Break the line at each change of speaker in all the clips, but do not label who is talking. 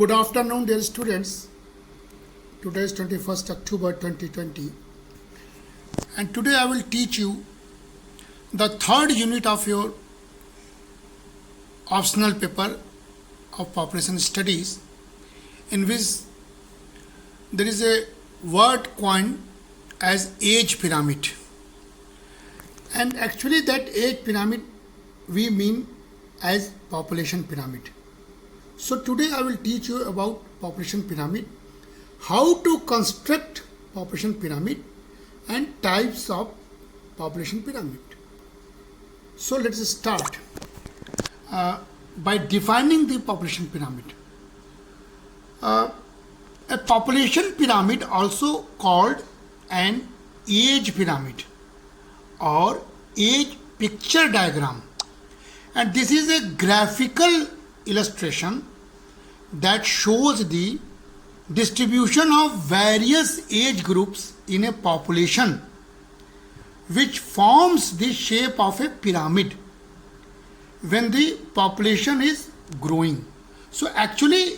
Good afternoon, dear students. Today is 21st October 2020, and today I will teach you the third unit of your optional paper of population studies, in which there is a word coined as age pyramid. And actually, that age pyramid we mean as population pyramid. So today I will teach you about population pyramid, how to construct population pyramid, and types of population pyramid. So let's start by defining the population pyramid. A population pyramid, also called an age pyramid or age picture diagram, and this is a graphical illustration that shows the distribution of various age groups in a population, which forms the shape of a pyramid when the population is growing. So actually,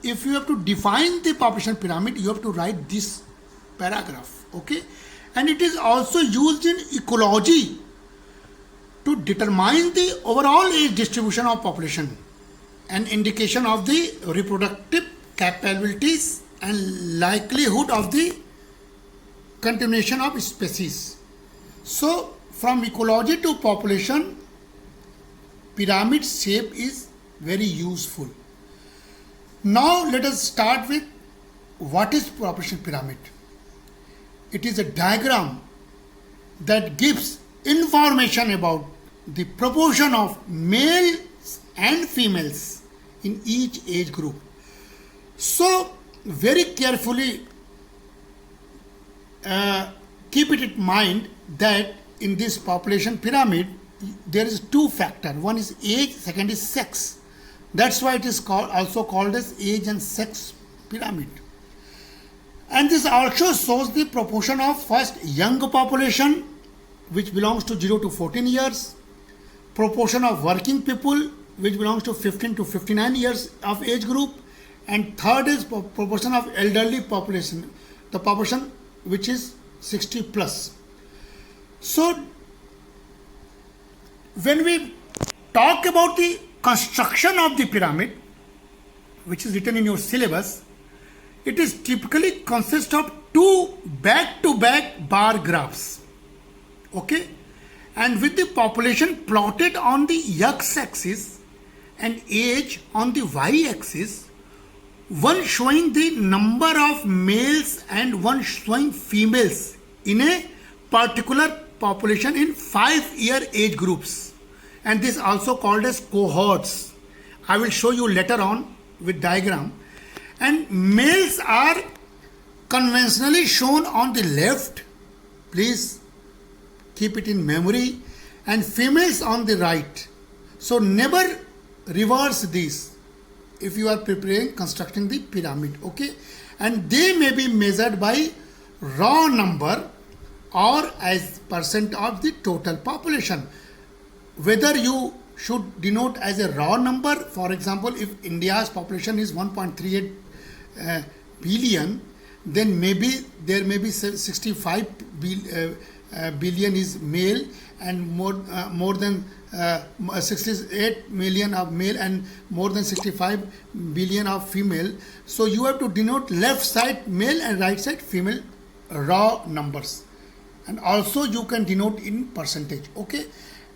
if you have to define the population pyramid, you have to write this paragraph, okay? And it is also used in ecology to determine the overall age distribution of population, an indication of the reproductive capabilities and likelihood of the continuation of species. So from ecology to population, pyramid shape is very useful. Now let us start with what is population pyramid. It is a diagram that gives information about the proportion of males and females in each age group. So very carefully keep it in mind that in this population pyramid there is two factors. One is age, second is sex. That's why it is also called as age and sex pyramid. And this also shows the proportion of first young population, which belongs to 0 to 14 years, proportion of working people, which belongs to 15 to 59 years of age group, and third is proportion of elderly population, the population which is 60 plus. So when we talk about the construction of the pyramid, which is written in your syllabus, it is typically consists of two back-to-back bar graphs, okay, and with the population plotted on the x-axis and age on the y-axis, one showing the number of males and one showing females in a particular population in 5-year age groups, and this also called as cohorts. I will show you later on with diagram. And males are conventionally shown on the left, please keep it in memory, and females on the right. So never reverse this if you are preparing constructing the pyramid, okay? And they may be measured by raw number or as percent of the total population. Whether you should denote as a raw number, for example, if India's population is 1.38 billion, then maybe there may be 65 billion is male and more than 68 million of male and more than 65 billion of female. So you have to denote left side male and right side female raw numbers, and also you can denote in percentage, okay?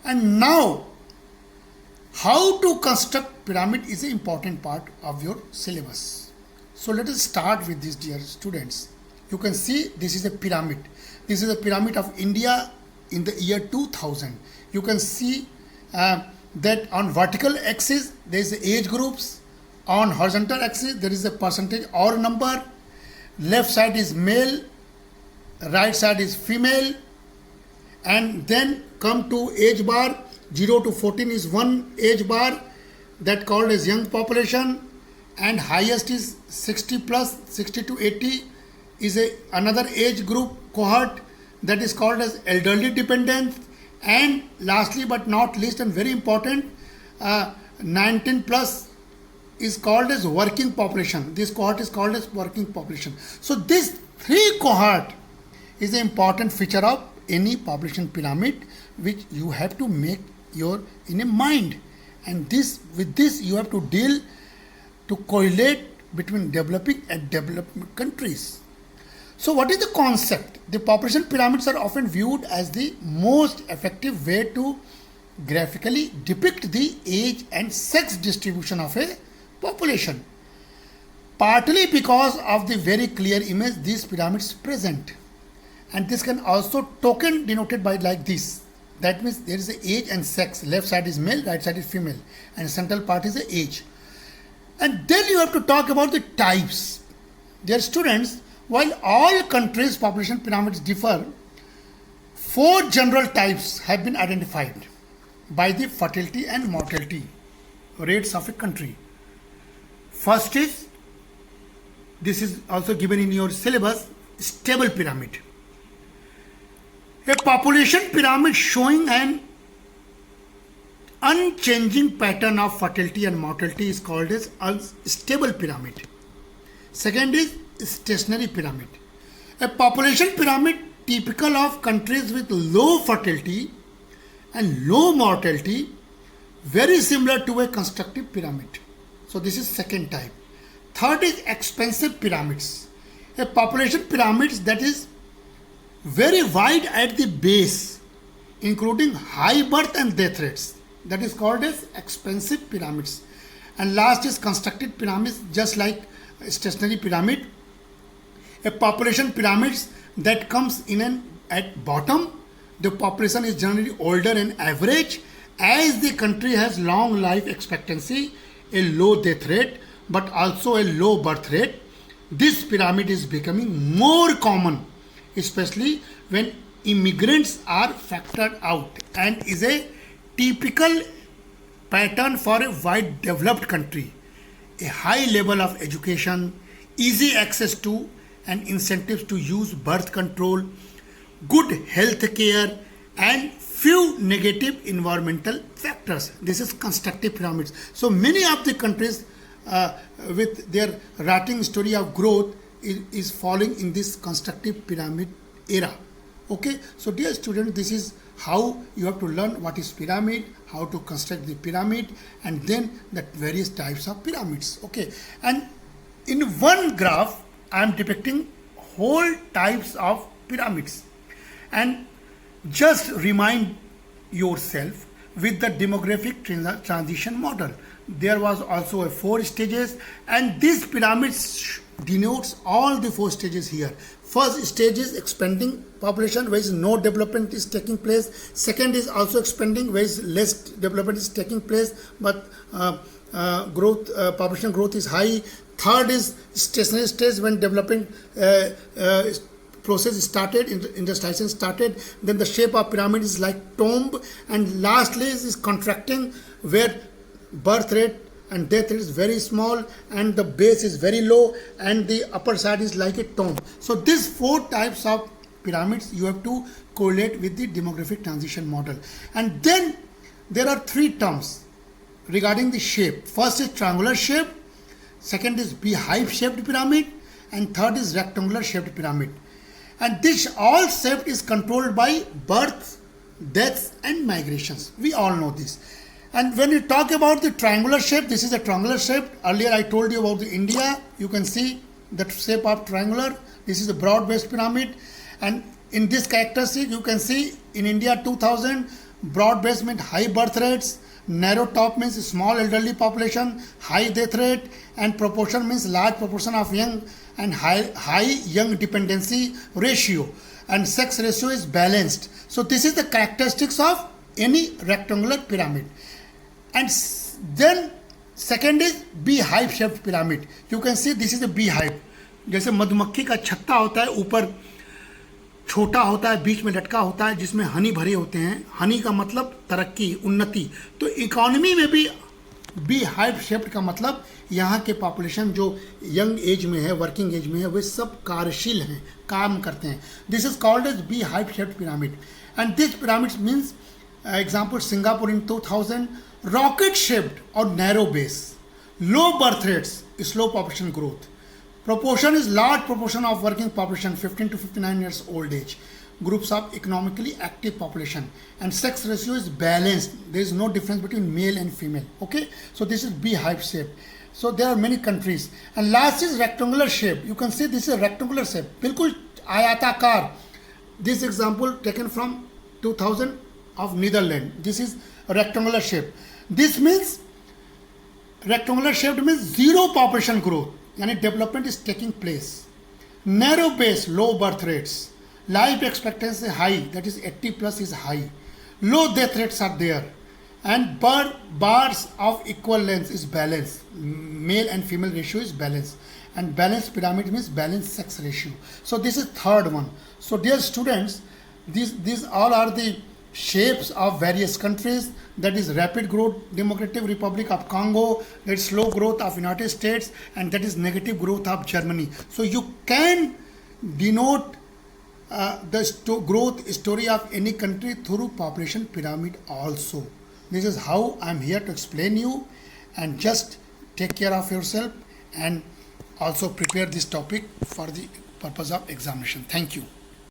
And now how to construct pyramid is an important part of your syllabus. So let us start with this, dear students. You can see this is a pyramid. This is a pyramid of India in the year 2000. You can see that on vertical axis there is the age groups, on horizontal axis there is a percentage or number, left side is male, right side is female, and then come to age bar. 0 to 14 is one age bar that called as young population, and highest is 60 plus. 60 to 80 is another age group cohort that is called as elderly dependent, and lastly but not least and very important, 19 plus is called as working population. This cohort is called as working population. So this three cohort is an important feature of any population pyramid which you have to make your in a mind. And this with this you have to deal to correlate between developing and developing countries. So what is the concept? The population pyramids are often viewed as the most effective way to graphically depict the age and sex distribution of a population. Partly because of the very clear image these pyramids present. And this can also token denoted by like this. That means there is a age and sex. Left side is male, right side is female. And central part is the age. And then you have to talk about the types. Dear students, while all countries' population pyramids differ, 4 general types have been identified by the fertility and mortality rates of a country. First is, this is also given in your syllabus, stable pyramid. A population pyramid showing an unchanging pattern of fertility and mortality is called as stable pyramid. Second is stationary pyramid. A population pyramid typical of countries with low fertility and low mortality, very similar to a constructive pyramid. So this is second type. Third is expansive pyramids. A population pyramid that is very wide at the base, including high birth and death rates. That is called as expansive pyramids. And last is constructed pyramids, just like a stationary pyramid. A population pyramids that comes in and at bottom. The population is generally older and average, as the country has long life expectancy, a low death rate, but also a low birth rate. This pyramid is becoming more common, especially when immigrants are factored out, and is a typical pattern for a wide developed country. A high level of education, easy access to and incentives to use birth control, good health care, and few negative environmental factors. This is constructive pyramids. So many of the countries with their rotting story of growth is falling in this constructive pyramid era. Okay, so dear students, this is how you have to learn what is pyramid, how to construct the pyramid, and then the various types of pyramids. Okay, and in one graph I am depicting whole types of pyramids. And just remind yourself with the demographic transition model. There was also a 4 stages, and this pyramid denotes all the 4 stages here. First stage is expanding population, where is no development is taking place. Second is also expanding, where is less development is taking place, but population growth is high. Third is stationary stage, when developing process started, industrialization started. Then the shape of pyramid is like tomb, and lastly is contracting, where birth rate and death rate is very small, and the base is very low, and the upper side is like a tomb. So these 4 types of pyramids you have to correlate with the demographic transition model. And then there are 3 terms regarding the shape. First is triangular shape, second is beehive shaped pyramid, and third is rectangular shaped pyramid. And this all shape is controlled by births, deaths, and migrations. We all know this. And when we talk about the triangular shape, this is a triangular shape. Earlier I told you about the India. You can see the shape of triangular. This is a broad-based pyramid. And in this characteristic, you can see in India 2000, broad-based means high birth rates, narrow top means small elderly population, high death rate, and proportion means large proportion of young and high young dependency ratio, and sex ratio is balanced. So this is the characteristics of any rectangular pyramid. And then second is beehive shaped pyramid. You can see this is a beehive. जैसे मधुमक्खी का छत्ता होता है, ऊपर छोटा होता है, बीच में लटका होता है, जिसमें हनी भरे होते हैं. हनी का मतलब तरक्की, उन्नति. तो इकोनॉमी में भी beehive shaped का मतलब यहाँ के पॉपुलेशन जो यंग एज में है, वर्किंग एज में है, वे सब कार्यशील हैं, काम करते हैं. This is called as beehive shaped pyramid. And this pyramid means example Singapore in 2000, rocket shaped or narrow base. Low birth rates, slow population growth. Proportion is large proportion of working population 15 to 59 years old age. Groups of economically active population, and sex ratio is balanced. There is no difference between male and female. Okay, so this is beehive shape. So there are many countries. And last is rectangular shape. You can see this is a rectangular shape. बिल्कुल आयताकार. This example taken from 2000 of Netherlands. This is a rectangular shape. This means rectangular shape means zero population growth. Yani development is taking place. Narrow base, low birth rates. Life expectancy high, that is 80 plus is high. Low death rates are there. And bars of equal length is balanced. Male and female ratio is balanced. And balanced pyramid means balanced sex ratio. So this is third one. So dear students, these all are the shapes of various countries. That is rapid growth Democratic Republic of Congo, that is slow growth of United States, and that is negative growth of Germany. So you can denote the growth story of any country through population pyramid also. This is how I am here to explain you, and just take care of yourself and also prepare this topic for the purpose of examination. Thank you.